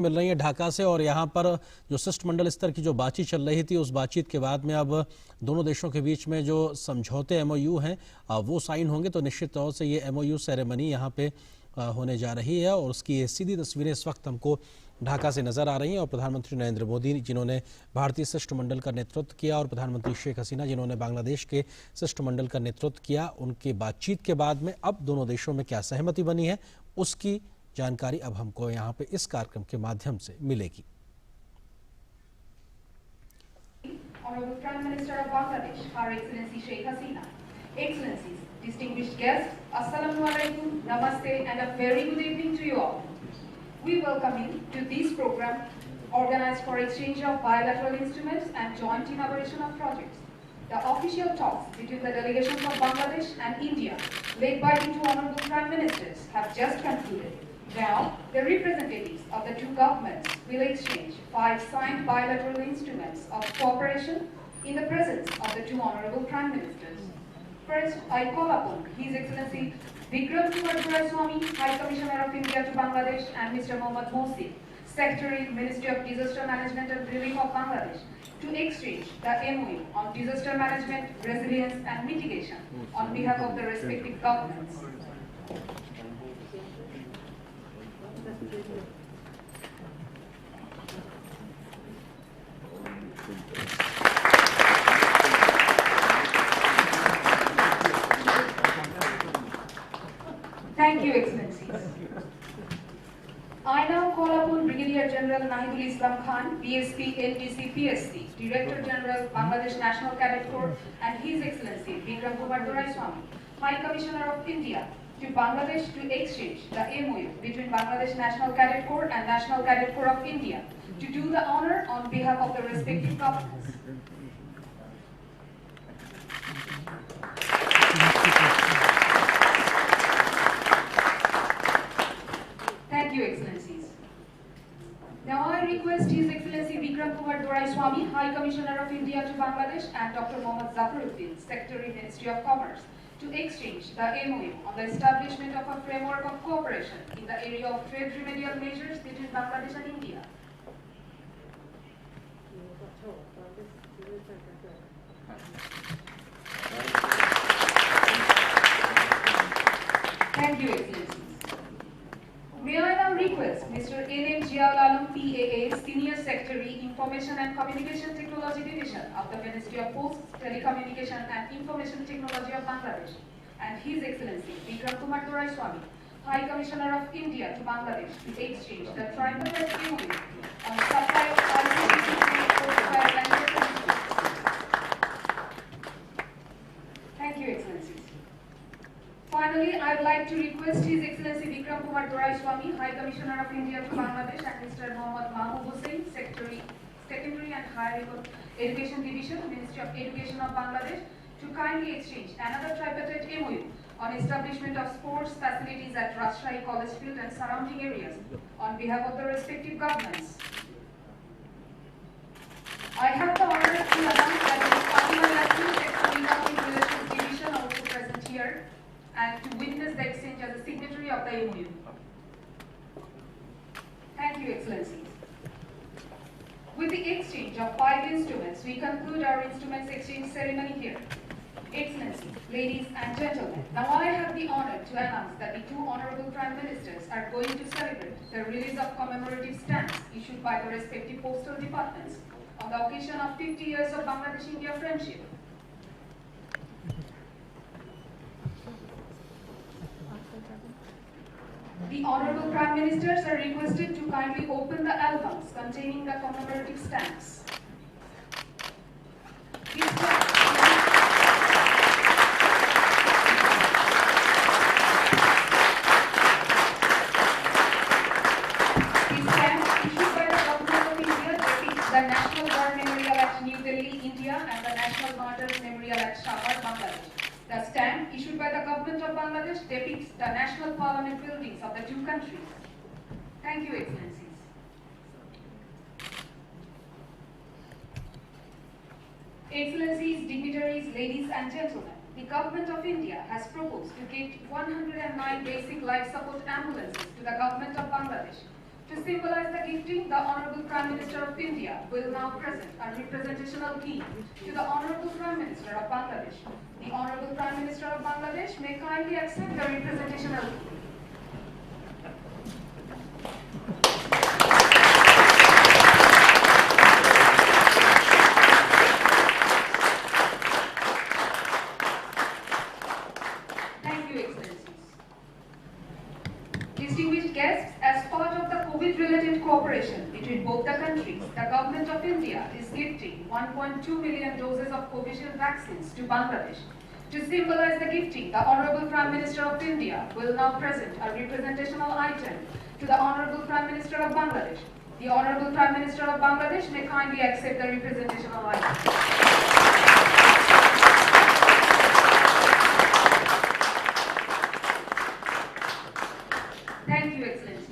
मिल रही है ढाका से और यहाँ पर जो शिष्टमंडल स्तर की जो बातचीत चल रही थी उस बातचीत के बाद में अब दोनों देशों के बीच में जो समझौते एमओयू हैं वो साइन होंगे तो निश्चित तौर से ये एमओयू सेरेमनी यहाँ पे होने जा रही है और उसकी सीधी तस्वीरें इस वक्त हमको ढाका से नजर आ रही हैं और प्रधानमंत्री नरेंद्र मोदी जिन्होंने भारतीय शिष्टमंडल का नेतृत्व किया और प्रधानमंत्री शेख हसीना जिन्होंने बांग्लादेश के शिष्टमंडल का नेतृत्व किया, उनके बातचीत के बाद में अब दोनों देशों में क्या सहमति बनी है उसकी जानकारी अब हमको यहाँ पे इस कार्यक्रम के माध्यम से मिलेगी। Honorable Prime Minister of Bangladesh, Her Excellency Sheikh Hasina, Excellencies, distinguished guests, Assalamu alaikum, Namaste, and a very good evening to you all. We welcome you to this program organized for exchange of bilateral instruments and joint inauguration of projects. The official talks between the delegations of Bangladesh and India, led by the two Honorable Prime Ministers, have just concluded. Now, the representatives of the two governments will exchange 5 signed bilateral instruments of cooperation in the presence of the two Honorable Prime Ministers. First, I call upon His Excellency Vikram Kumar Doraiswamy, High Commissioner of India to Bangladesh, and Mr. Mohammad Mohsin, Secretary, Ministry of Disaster Management and Relief of Bangladesh, to exchange the MOU on disaster management, resilience and mitigation on behalf of the respective governments. Thank you, Excellencies. I now call upon Brigadier General Nahidul Islam Khan, BSP NDC PSC, Director General Bangladesh National Cadet Corps, and His Excellency Vikram Kumar Doraiswamy, High Commissioner of India to Bangladesh to exchange the MOU between Bangladesh National Cadet Corps and National Cadet Corps of India to do the honor on behalf of the respective governments. Thank you, Excellencies. Now I request His Excellency Vikram Kumar Doraiswamy, High Commissioner of India to Bangladesh, and Dr. Mohammad Zafaruddin, Secretary, Ministry of Commerce, to exchange the MOU on the establishment of a framework of cooperation in the area of trade remedial measures between Bangladesh and India. Thank you, Excellencies. May I now request Mr. N.M. Jiaul Alam, PAA, Senior Secretary, Information and Communication Technology Division of the Ministry of Posts, Telecommunication and Information Technology of Bangladesh, and His Excellency Vikram Kumar Doraiswamy, High Commissioner of India to Bangladesh, to exchange the tripartite MOU on supply of ICT and Thank you, Excellencies. Finally, I would like to request His Excellency Vikram Kumar Doraiswamy, High Commissioner of India to Bangladesh, and Mr. Mohammad Mahmood Hussain, Secretary, Secondary and Higher Education Division, Ministry of Education of Bangladesh, to kindly exchange another tripartite MOU on establishment of sports facilities at Rajshahi College Field and surrounding areas on behalf of the respective governments. I have the honor to announce that the Public Relations Division also present here and to witness the exchange as a signatory of the MOU. Thank you, Excellencies. With the exchange of 5 instruments, we conclude our instruments exchange ceremony here. Excellencies, ladies and gentlemen, now I have the honor to announce that the two Honorable Prime Ministers are going to celebrate the release of commemorative stamps issued by the respective postal departments on the occasion of 50 years of Bangladesh-India friendship. The Honorable Prime Ministers are requested to kindly open the albums containing the commemorative stamps. These stamps issued by the Government of India depict the National War Memorial at New Delhi, India, and the National Martyrs Memorial at Shahbaz, Bangladesh. The stamp issued by the Government of Bangladesh depicts the national parliament buildings of the two countries. Thank you, Excellencies. Excellencies, dignitaries, ladies and gentlemen, the Government of India has proposed to give 109 basic life support ambulances to the Government of Bangladesh To symbolize the gifting, the Honorable Prime Minister of India will now present a representational key to the Honorable Prime Minister of Bangladesh. The Honorable Prime Minister of Bangladesh may kindly accept the representational key. Thank you, Excellencies. Distinguished guests, as part of the COVID-related cooperation between both the countries, the Government of India is gifting 1.2 million doses of Covishield vaccines to Bangladesh. To symbolize the gifting, the Honorable Prime Minister of India will now present a representational item to the Honorable Prime Minister of Bangladesh. The Honorable Prime Minister of Bangladesh may kindly accept the representational item. Thank you, Excellencies.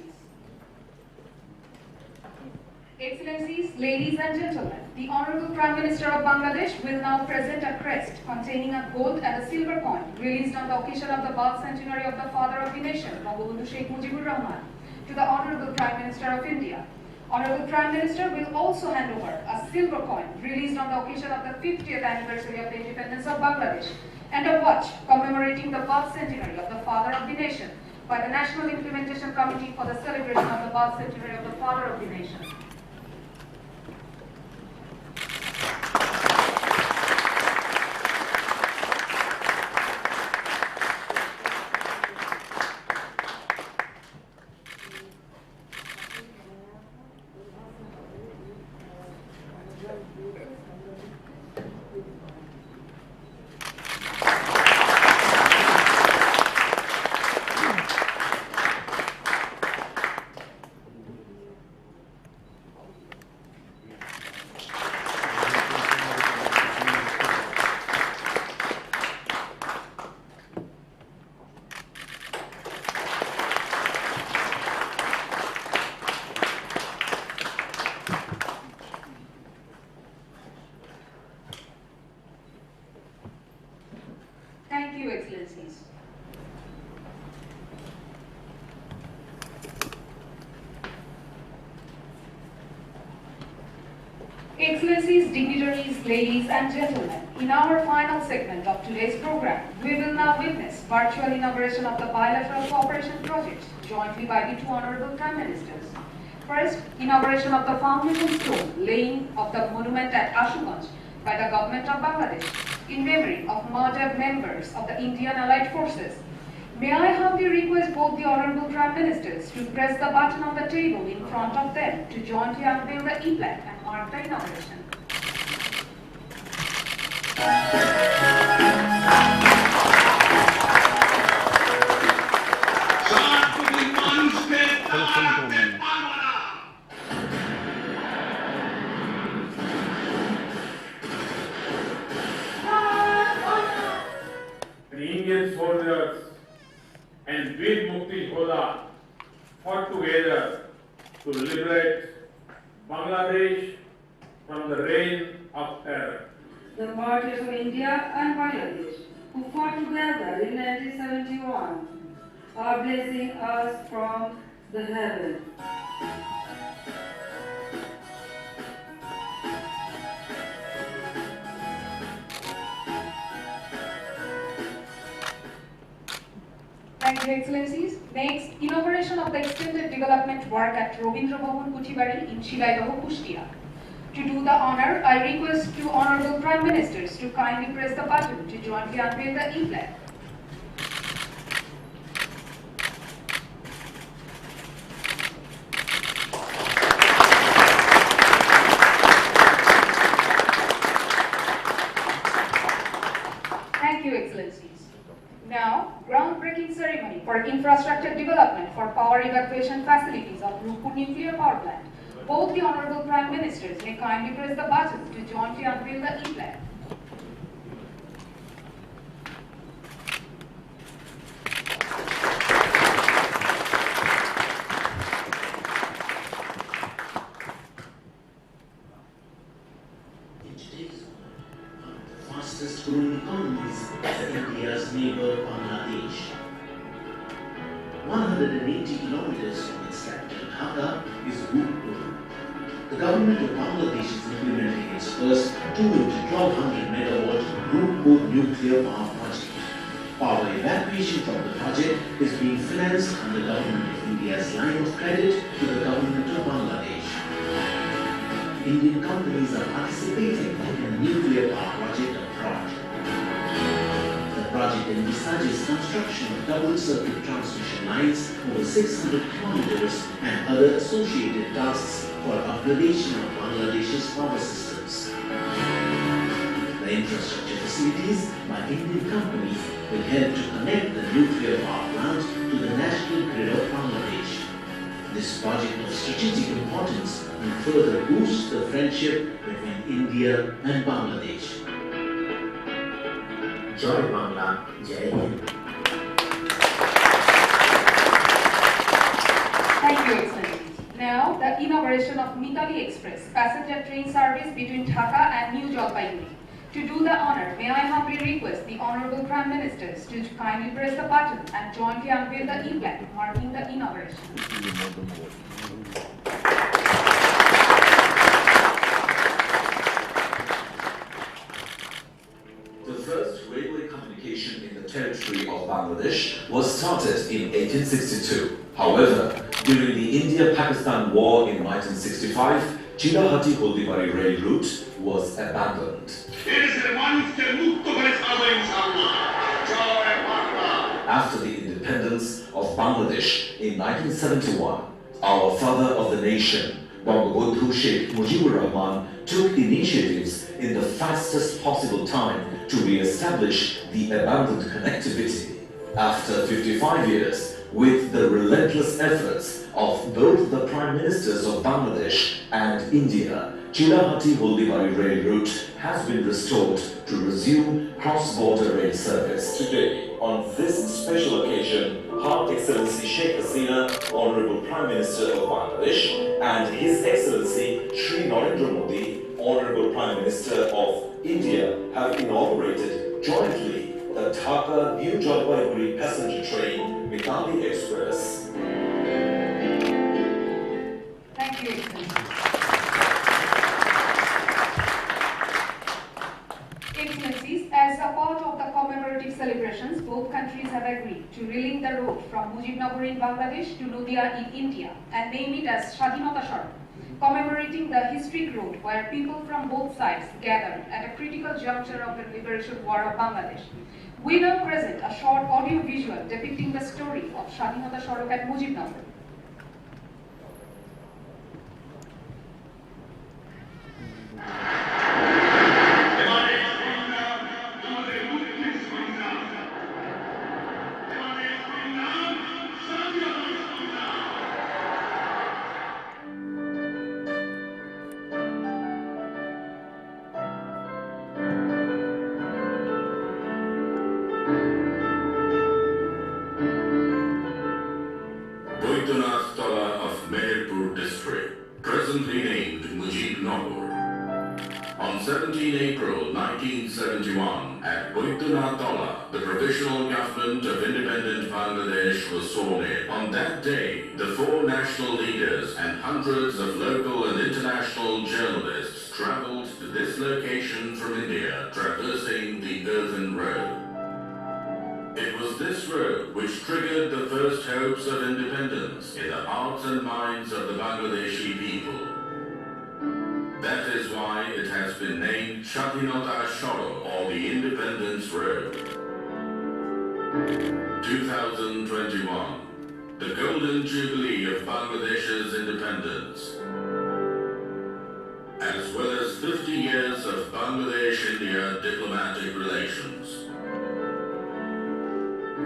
Excellencies, ladies and gentlemen, the Honorable Prime Minister of Bangladesh will now present a crest containing a gold and a silver coin released on the occasion of the birth centenary of the Father of the Nation, Bangabandhu Sheikh Mujibur Rahman, to the Honorable Prime Minister of India. Honorable Prime Minister will also hand over a silver coin released on the occasion of the 50th anniversary of the independence of Bangladesh and a watch commemorating the birth centenary of the Father of the Nation by the National Implementation Committee for the celebration of the birth centenary of the Father of the Nation. Thank you, Excellencies. Excellencies, dignitaries, ladies and gentlemen, in our final segment of today's program, we will now witness virtual inauguration of the bilateral cooperation projects jointly by the two Honorable Prime Ministers. First, inauguration of the foundation stone laying of the monument at Ashuganj by the Government of Bangladesh in memory of murdered members of the Indian Allied Forces. May I humbly request both the Honorable Prime Ministers to press the button on the table in front of them to jointly unveil the e-plaque and mark the inauguration. The Indian soldiers and Veer Mukti Jodha fought together to liberate Bangladesh from the reign of terror. The martyrs of India and Bangladesh, who fought together in 1971, are blessing us from the heaven. Thank you, Excellencies. Next, inauguration of the extended development work at Robindra Bhavan Kuchibari in Shilaidaho, Kushtia. To do the honor, I request two Honorable Prime Ministers to kindly press the button to jointly unveil the e-plaque. Thank you, Excellencies. Now, groundbreaking ceremony for infrastructure development for power evacuation facilities of Rupur Nuclear Power Plant. Both the Honorable Prime Ministers may kindly press the button to jointly unveil the e-plaque. In today's world, one of the fastest growing economies is India's neighbor Bangladesh. 100 180 kilometers from its capital Dhaka is Bhutpur. The government of Bangladesh is implementing its first 2 into 1200 megawatt Bhutpur nuclear power project. Power evacuation from the project is being financed under Government of India's line of credit to the Government of Bangladesh. Indian companies are participating in a nuclear power project abroad. The project envisages construction of double-circuit transmission lines over 600 kilometers and other associated tasks for upgradation of Bangladesh's power systems. The infrastructure facilities by Indian companies will help to connect the nuclear power plant to the national grid of Bangladesh. This project of strategic importance will further boost the friendship between India and Bangladesh. Jai Bangla, Jai Hind. Thank you, Excellencies. Now, the inauguration of Mitali Express passenger train service between Dhaka and New Jalpaiguri. To do the honor, may I humbly request the Honorable Prime Ministers to kindly press the button and jointly unveil the e-plaque marking the inauguration. The first railway communication in the territory of Bangladesh was started in 1862. However, during the India-Pakistan War in 1965, Chilahati-Holdibari rail route was abandoned. After the independence of Bangladesh in 1971, our father of the nation, Bangabandhu Sheikh Mujibur Rahman, took initiatives in the fastest possible time to re-establish the abandoned connectivity. After 55 years, with the relentless efforts of both the Prime Ministers of Bangladesh and India, Chilahati-Holdibari rail route has been restored to resume cross-border rail service. Today, on this special occasion, Her Excellency Sheikh Hasina, Honorable Prime Minister of Bangladesh, and His Excellency Shri Narendra Modi, Honorable Prime Minister of India, have inaugurated jointly the Dhaka New Jalpaiguri passenger train Mitali Express. Thank you, Excellency. Excellencies, as a part of the commemorative celebrations, both countries have agreed to relink the road from Mujibnagar in Bangladesh to Nadia in India and name it as Shadhinota Sarak, commemorating the historic road where people from both sides gathered at a critical juncture of the liberation war of Bangladesh. We now present a short audio visual depicting the story of Shadhinota Sarak at Mujibnagar. Baidwanath Tala of Meherpur district, presently named Mujibnagar. On 17 April 1971, at Baidwanath Tala, the provisional government of independent Bangladesh was sworn in. On that day, the four national leaders and hundreds of local and international journalists traveled to this location from India, traversing the earthen road. It was this road which triggered the first hopes of independence in the hearts and minds of the Bangladeshi people. That is why it has been named Shadhinota Sarak, or the Independence Road. 2021, the Golden Jubilee of Bangladesh's independence, as well as 50 years of Bangladesh-India diplomatic relations.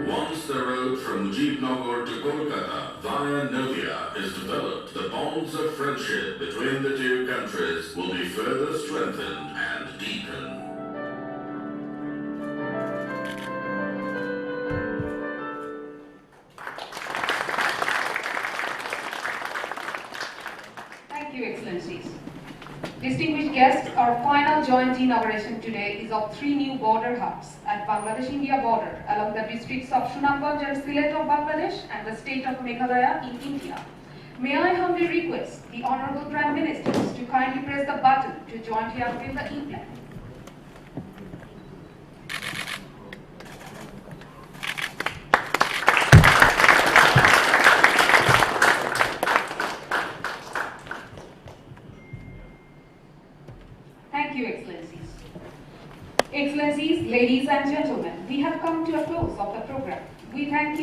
Once the road from Mujibnagar to Kolkata via Nadia is developed, the bonds of friendship between the two countries will be further strengthened and deepened. Thank you, Excellencies. Distinguished guests, our final joint inauguration today is of 3 new border huts at Bangladesh-India border along the districts of Sunamganj and Sylhet of Bangladesh and the state of Meghalaya in India. May I humbly request the Honorable Prime Ministers to kindly press the button to jointly unveil the e-plan. Thank you, Excellencies. Excellencies, ladies and gentlemen, we have come to a close of the program. We thank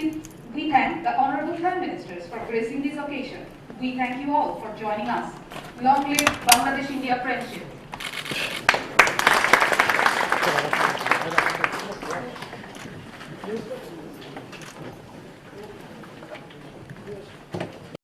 the Honorable Prime Ministers for gracing this occasion. We thank you all for joining us. Long live Bangladesh-India friendship.